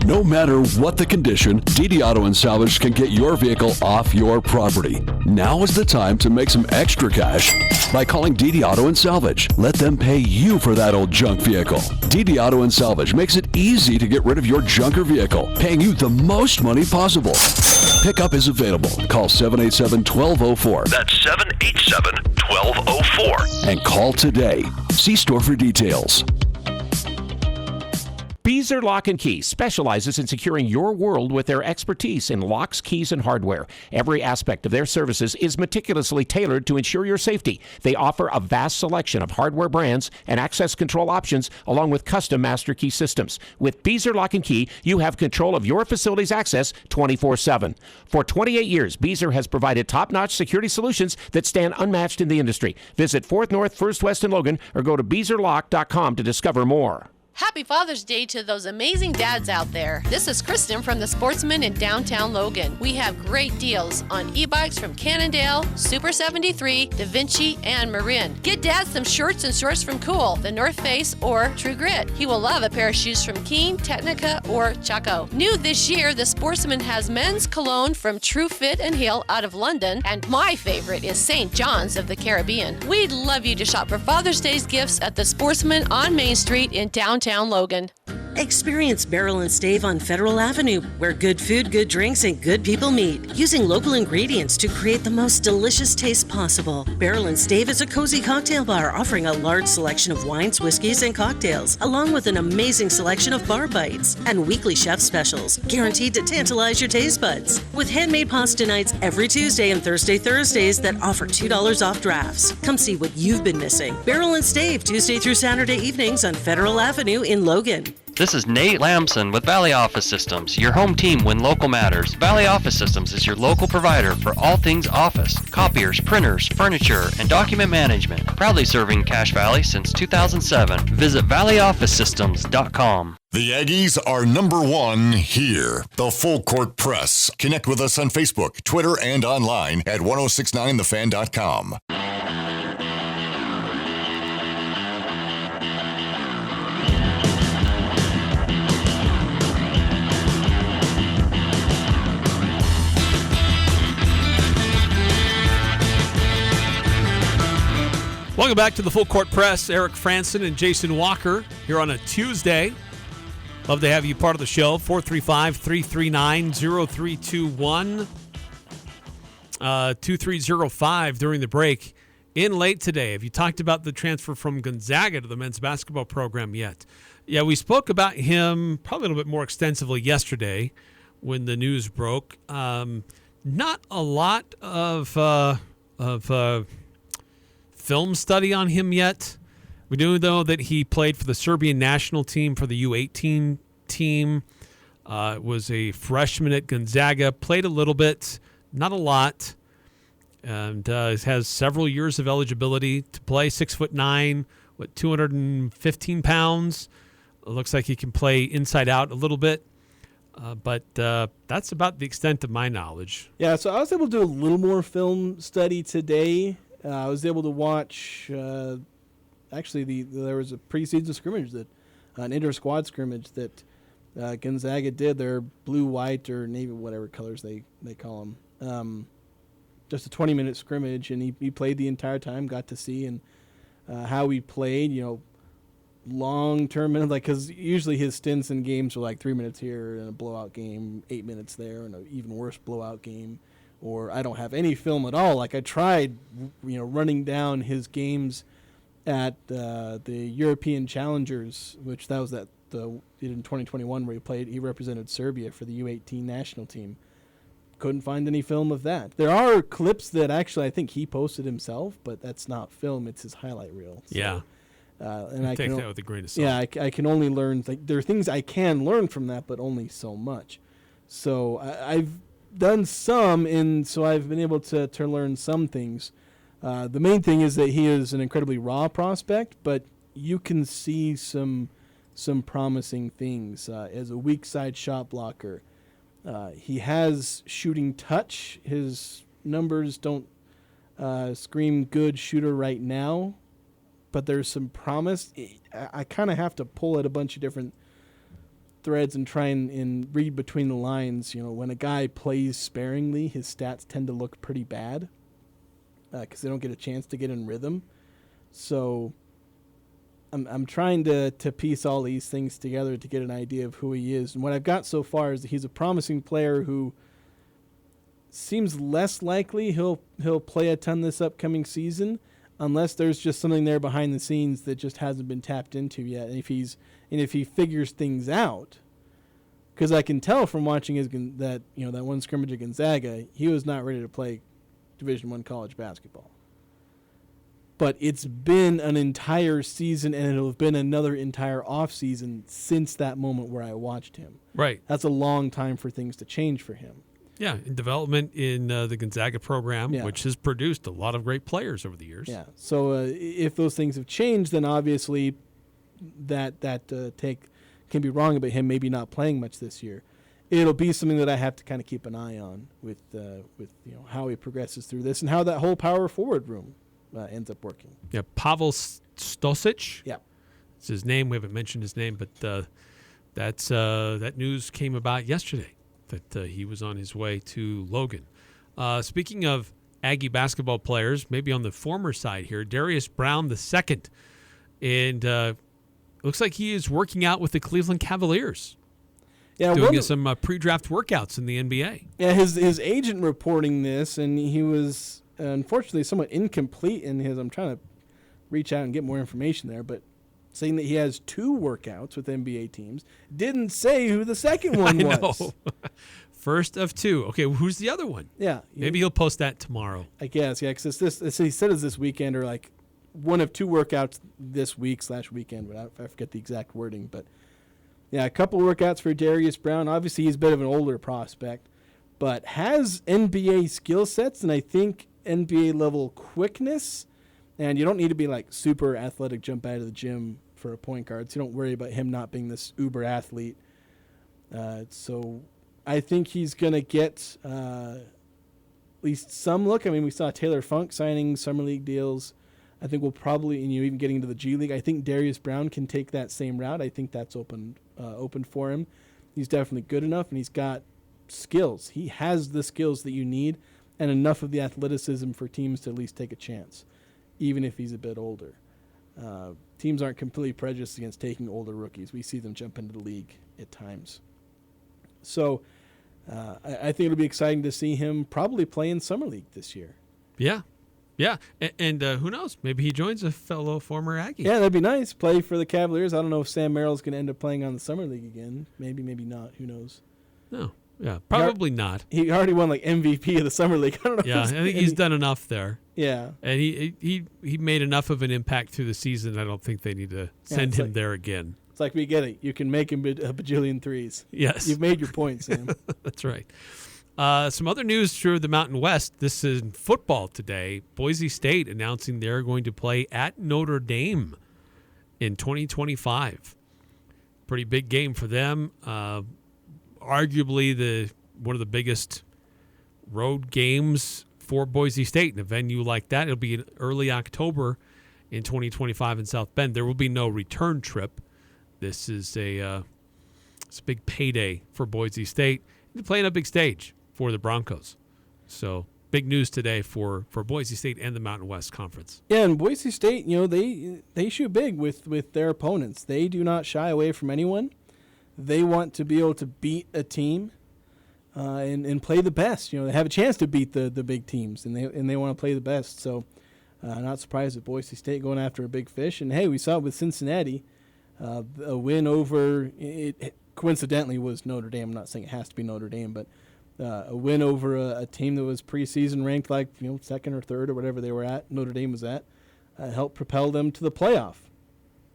No matter what the condition, DD Auto and Salvage can get your vehicle off your property. Now is the time to make some extra cash by calling DD Auto and Salvage. Let them pay you for that old junk vehicle. DD Auto and Salvage makes it easy to get rid of your junker vehicle, paying you the most money possible. Pickup is available. Call 787-1204. That's 787-1204. And call today. See store for details. Beezer Lock & Key specializes in securing your world with their expertise in locks, keys, and hardware. Every aspect of their services is meticulously tailored to ensure your safety. They offer a vast selection of hardware brands and access control options, along with custom master key systems. With Beezer Lock & Key, you have control of your facility's access 24/7. For 28 years, Beezer has provided top-notch security solutions that stand unmatched in the industry. Visit 4th North, 1st West in Logan, or go to beezerlock.com to discover more. Happy Father's Day to those amazing dads out there. This is Kristen from the Sportsman in downtown Logan. We have great deals on e-bikes from Cannondale, Super 73, Da Vinci, and Marin. Get Dad some shirts and shorts from Cool, The North Face, or True Grit. He will love a pair of shoes from Keen, Technica, or Chaco. New this year, the Sportsman has men's cologne from True Fit and Heel out of London, and my favorite is St. John's of the Caribbean. We'd love you to shop for Father's Day's gifts at the Sportsman on Main Street in downtown Logan. Experience Barrel and Stave on Federal Avenue, where good food, good drinks, and good people meet, using local ingredients to create the most delicious taste possible. Barrel and Stave is a cozy cocktail bar offering a large selection of wines, whiskeys, and cocktails, along with an amazing selection of bar bites and weekly chef specials, guaranteed to tantalize your taste buds. With handmade pasta nights every Tuesday and Thursdays that offer $2 off drafts. Come see what you've been missing. Barrel and Stave, Tuesday through Saturday evenings on Federal Avenue in Logan. This is Nate Lamson with Valley Office Systems, your home team when local matters. Valley Office Systems is your local provider for all things office, copiers, printers, furniture, and document management. Proudly serving Cache Valley since 2007. Visit valleyofficesystems.com. The Aggies are #1 here. The Full Court Press. Connect with us on Facebook, Twitter, and online at 1069thefan.com. Welcome back to the Full Court Press. Eric Frandsen and Jason Walker here on a Tuesday. Love to have you part of the show. 435-339-0321. 2305 during the break. In late today, have you talked about the transfer from Gonzaga to the men's basketball program yet? Yeah, we spoke about him probably a little bit more extensively yesterday when the news broke. Not a lot of film study on him yet. We do know that he played for the Serbian national team for the U18 team. Was a freshman at Gonzaga. Played a little bit, not a lot. And has several years of eligibility to play. 6'9", 215 pounds. It looks like he can play inside out a little bit. But that's about the extent of my knowledge. Yeah, so I was able to do a little more film study today. I was able to watch, there was a preseason scrimmage, an inter-squad scrimmage that Gonzaga did. Their blue, white, or navy, whatever colors they call them. Just a 20-minute scrimmage, and he played the entire time, got to see and how he played, long-term minutes, because usually his stints in games are like 3 minutes here and a blowout game, 8 minutes there, and an even worse blowout game. Or I don't have any film at all. Like I tried, running down his games at the European Challengers, which that was in 2021 where he represented Serbia for the U18 national team. Couldn't find any film of that. There are clips that actually I think he posted himself, but that's not film. It's his highlight reel. So, yeah. And I take can that with a grain of salt. Yeah, I can only learn. There are things I can learn from that, but only so much. So I've done some, and so I've been able to learn some things. The main thing is that he is an incredibly raw prospect, but you can see some promising things as a weak side shot blocker. He has shooting touch. His numbers don't scream good shooter right now, but there's some promise. I kind of have to pull at a bunch of different threads and try and read between the lines. When a guy plays sparingly, his stats tend to look pretty bad because they don't get a chance to get in rhythm. So I'm trying to piece all these things together to get an idea of who he is. And what I've got so far is that he's a promising player who seems less likely he'll play a ton this upcoming season unless there's just something there behind the scenes that just hasn't been tapped into yet. And if he figures things out, because I can tell from watching that one scrimmage at Gonzaga, he was not ready to play Division I college basketball. But it's been an entire season, and it'll have been another entire off season since that moment where I watched him. Right. That's a long time for things to change for him. Yeah, in development in the Gonzaga program, which has produced a lot of great players over the years. Yeah. So if those things have changed, then obviously that take can be wrong about him maybe not playing much this year. It'll be something that I have to kind of keep an eye on with how he progresses through this and how that whole power forward room ends up working. Yeah, Pavel Stosic. Yeah, it's his name. We haven't mentioned his name, but that news came about yesterday that he was on his way to Logan. Speaking of Aggie basketball players, maybe on the former side here, Darius Brown II, and looks like he is working out with the Cleveland Cavaliers. Yeah, doing some pre-draft workouts in the NBA. Yeah, his agent reporting this, and he was unfortunately somewhat incomplete in his. I'm trying to reach out and get more information there, but saying that he has 2 workouts with NBA teams. Didn't say who the second one was. Know. First of 2. Okay, who's the other one? Yeah, maybe he'll post that tomorrow. I guess, yeah, because he said it's this weekend or like one of 2 workouts this week/weekend, but I forget the exact wording, but. Yeah, a couple workouts for Darius Brown. Obviously, he's a bit of an older prospect, but has NBA skill sets and I think NBA level quickness. And you don't need to be like super athletic, jump out of the gym for a point guard. So you don't worry about him not being this uber athlete. So I think he's going to get at least some look. I mean, we saw Taylor Funk signing summer league deals. I think we'll probably, even getting into the G League, I think Darius Brown can take that same route. I think that's open for him. He's definitely good enough, and he's got skills. He has the skills that you need and enough of the athleticism for teams to at least take a chance. even if he's a bit older. Teams aren't completely prejudiced against taking older rookies. We see them jump into the league at times. So I think it'll be exciting to see him probably play in Summer League this year. Yeah. Yeah. And who knows? Maybe he joins a fellow former Aggie. Yeah, that'd be nice. Play for the Cavaliers. I don't know if Sam Merrill's going to end up playing on the Summer League again. Maybe not. Who knows? No. Yeah, probably not. He already won like MVP of the Summer League. I don't know. Yeah, I think he's done enough there. Yeah. And he made enough of an impact through the season. I don't think they need to send him there again. It's like, we get it. You can make him a bajillion threes. Yes. You've made your point, Sam. That's right. Some other news through the Mountain West. This is in football today. Boise State announcing they're going to play at Notre Dame in 2025. Pretty big game for them. Arguably one of the biggest road games for Boise State in a venue like that. It'll be in early October in 2025 in South Bend. There will be no return trip. This is it's a big payday for Boise State. They're playing a big stage for the Broncos. So big news today for Boise State and the Mountain West Conference. Yeah, and Boise State, they shoot big with their opponents. They do not shy away from anyone. They want to be able to beat a team and play the best. They have a chance to beat the big teams, and they want to play the best. So not surprised at Boise State going after a big fish. And, hey, we saw it with Cincinnati. A win over it coincidentally was Notre Dame. I'm not saying it has to be Notre Dame, but a win over a team that was preseason ranked like second or third or whatever they were at. Notre Dame was at helped propel them to the playoff.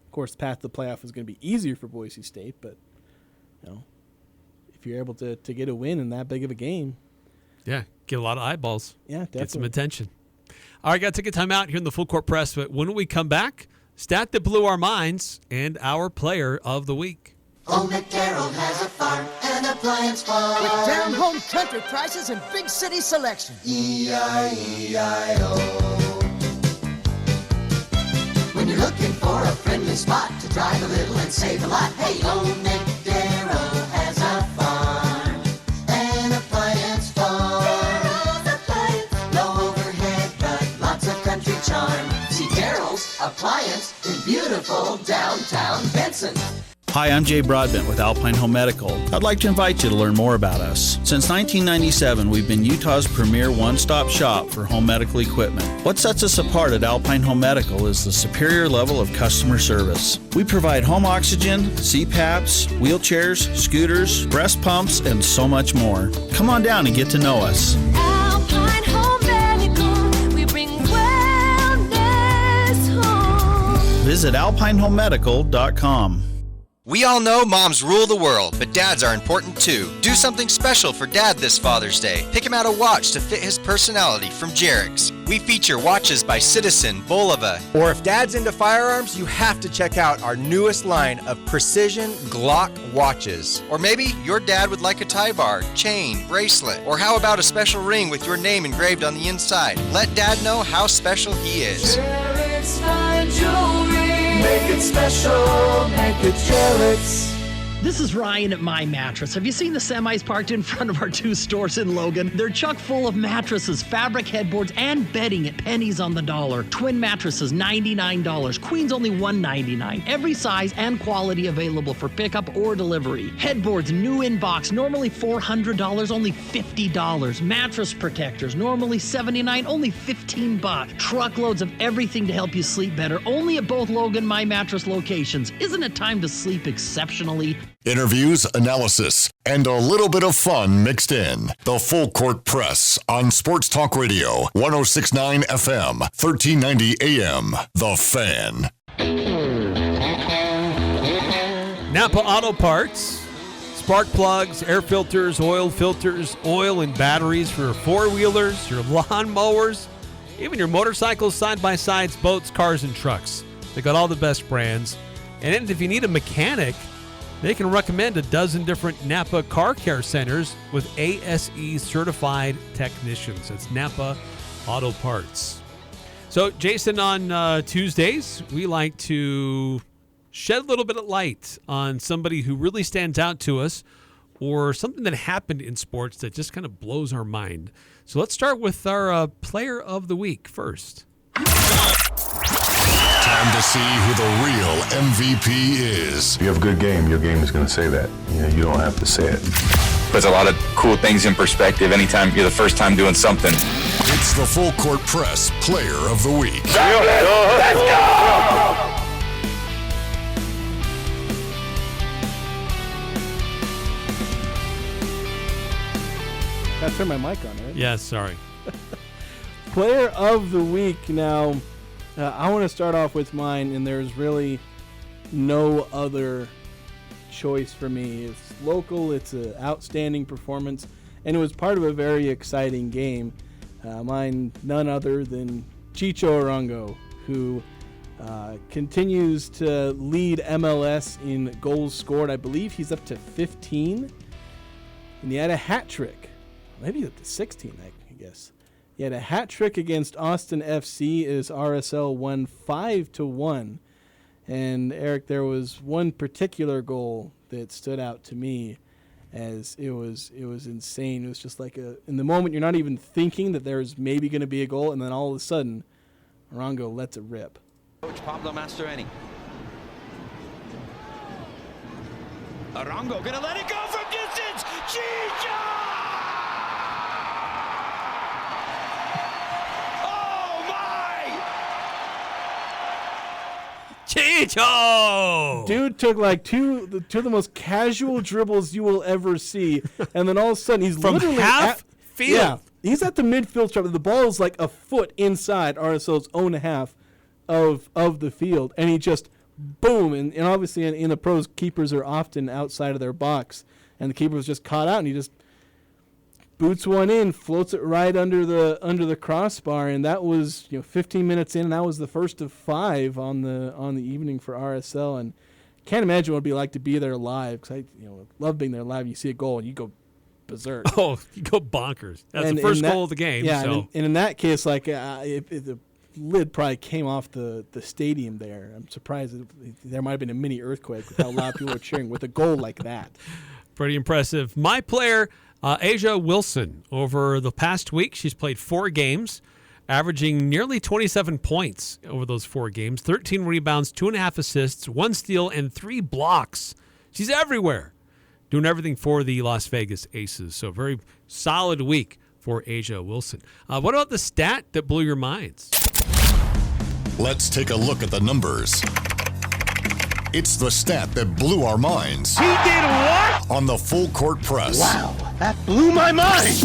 Of course, the path to the playoff is going to be easier for Boise State, but if you're able to get a win in that big of a game, yeah, get a lot of eyeballs. Yeah, definitely. Get some attention. All right, got to take a time out here in the Full Court Press, but when we come back, stat that blew our minds and our player of the week. Old McDarrell has a farm and appliance farm with down-home country prices and big city selection. E-I-E-I-O. When you're looking for a friendly spot to drive a little and save a lot, hey, Old McDarrell has a farm and appliance farm. No overhead, but lots of country charm. See Darrell's Appliance in beautiful downtown Benson. Hi, I'm Jay Broadbent with Alpine Home Medical. I'd like to invite you to learn more about us. Since 1997, we've been Utah's premier one-stop shop for home medical equipment. What sets us apart at Alpine Home Medical is the superior level of customer service. We provide home oxygen, CPAPs, wheelchairs, scooters, breast pumps, and so much more. Come on down and get to know us. Alpine Home Medical, we bring wellness home. Visit alpinehomemedical.com. We all know moms rule the world, but dads are important too. Do something special for Dad this Father's Day. Pick him out a watch to fit his personality from Jerix. We feature watches by Citizen, Bulova. Or if Dad's into firearms, you have to check out our newest line of precision Glock watches. Or maybe your dad would like a tie bar, chain, bracelet. Or how about a special ring with your name engraved on the inside? Let Dad know how special he is. Jerix Fine Jewelry. Make it special, make it Jerix. This is Ryan at My Mattress. Have you seen the semis parked in front of our 2 stores in Logan? They're chock full of mattresses, fabric headboards, and bedding at pennies on the dollar. Twin mattresses, $99. Queens only $199. Every size and quality available for pickup or delivery. Headboards, new in box, normally $400, only $50. Mattress protectors, normally $79, only $15. Truckloads of everything to help you sleep better, only at both Logan My Mattress locations. Isn't it time to sleep exceptionally? Interviews, analysis, and a little bit of fun mixed in. The Full Court Press on Sports Talk Radio, 106.9 FM, 1390 AM. The Fan. Napa Auto Parts. Spark plugs, air filters, oil and batteries for four-wheelers, your lawn mowers, even your motorcycles, side-by-sides, boats, cars, and trucks. They got all the best brands. And if you need a mechanic, they can recommend a dozen different Napa car care centers with ASE certified technicians. That's Napa Auto Parts. So, Jason, on Tuesdays, we like to shed a little bit of light on somebody who really stands out to us or something that happened in sports that just kind of blows our mind. So let's start with our player of the week first. Time to see who the real MVP is. If you have a good game, your game is going to say that. You don't have to say it. Puts a lot of cool things in perspective anytime you're the first time doing something. It's the Full Court Press Player of the Week. Let's go! I turned my mic on, right? Yeah, sorry. Player of the week. Now, I want to start off with mine, and there's really no other choice for me. It's local. It's an outstanding performance, and it was part of a very exciting game. Mine, none other than Chicho Arango, who continues to lead MLS in goals scored. I believe he's up to 15, and he had a hat trick. Maybe up to 16, I guess. He had a hat trick against Austin FC as RSL won 5-1. And Eric, there was one particular goal that stood out to me as it was insane. It was just like in the moment you're not even thinking that there's maybe going to be a goal, and then all of a sudden, Arango lets it rip. Coach Pablo Mastroeni. Arango gonna let it go from distance. Chicho! Chicho! Dude took like two of the most casual dribbles you will ever see, and then all of a sudden he's From literally half field. Yeah, he's at the midfield stripe. The ball is like a foot inside RSL's own half of the field, and he just boom, and obviously in the pros, keepers are often outside of their box, and the keeper was just caught out, and he just boots one in, floats it right under the crossbar, and that was 15 minutes in, and that was the first of 5 on the evening for RSL. And can't imagine what it'd be like to be there live, because I love being there live. You see a goal and you go berserk. Oh, you go bonkers. That's the first goal of the game. Yeah, so. and in that case, like if the lid probably came off the stadium there. I'm surprised there might have been a mini earthquake with how loud people were cheering with a goal like that. Pretty impressive. My player, Asia Wilson, over the past week, she's played 4 games, averaging nearly 27 points over those 4 games, 13 rebounds, 2.5 assists, 1 steal, and 3 blocks. She's everywhere, doing everything for the Las Vegas Aces. So very solid week for Asia Wilson. What about the stat that blew your minds? Let's take a look at the numbers. It's the stat that blew our minds. He did what? On the Full Court Press. Wow, that blew my mind.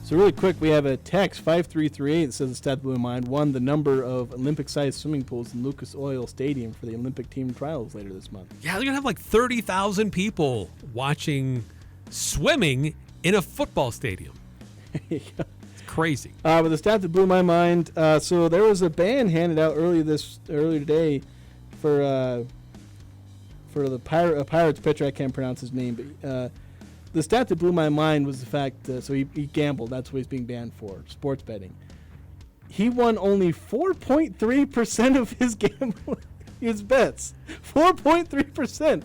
So really quick, we have a text, 5338, that says the stat blew my mind. 1, the number of Olympic-sized swimming pools in Lucas Oil Stadium for the Olympic team trials later this month. Yeah, they're going to have like 30,000 people watching swimming in a football stadium. It's crazy. But the stat that blew my mind, so there was a ban handed out earlier today for the Pirates pitcher. I can't pronounce his name, but the stat that blew my mind was the fact, so he gambled. That's what he's being banned for, sports betting. He won only 4.3% of his bets. 4.3%.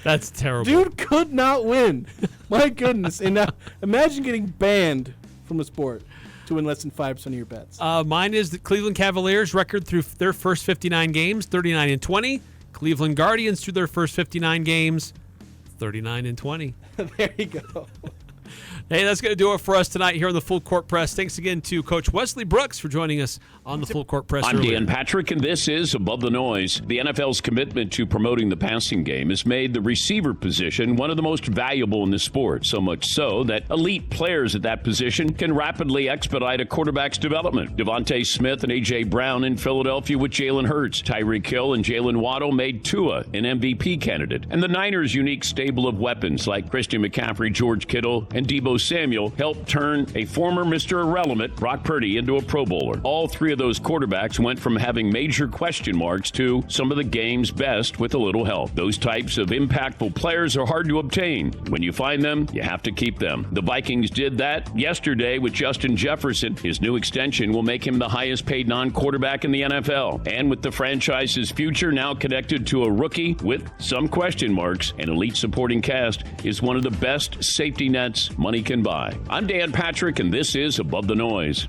That's terrible. Dude could not win. My goodness. And now imagine getting banned from a sport to win less than 5% of your bets. Mine is the Cleveland Cavaliers record through their first 59 games, 39-20. Cleveland Guardians through their first 59 games, 39-20. There you go. Hey, that's going to do it for us tonight here on the Full Court Press. Thanks again to Coach Wesley Brooks for joining us on the Full Court Press. I'm Dan Patrick, and this is Above the Noise. The NFL's commitment to promoting the passing game has made the receiver position one of the most valuable in the sport, so much so that elite players at that position can rapidly expedite a quarterback's development. Devontae Smith and A.J. Brown in Philadelphia with Jalen Hurts. Tyreek Hill and Jalen Waddle made Tua an MVP candidate. And the Niners' unique stable of weapons like Christian McCaffrey, George Kittle, and Deebo Samuel helped turn a former Mr. Irrelevant, Brock Purdy, into a Pro Bowler. All 3 of those quarterbacks went from having major question marks to some of the game's best with a little help. Those types of impactful players are hard to obtain. When you find them, you have to keep them. The Vikings did that yesterday with Justin Jefferson. His new extension will make him the highest paid non-quarterback in the NFL. And with the franchise's future now connected to a rookie with some question marks, an elite supporting cast is one of the best safety nets money can buy. I'm Dan Patrick, and this is Above the Noise.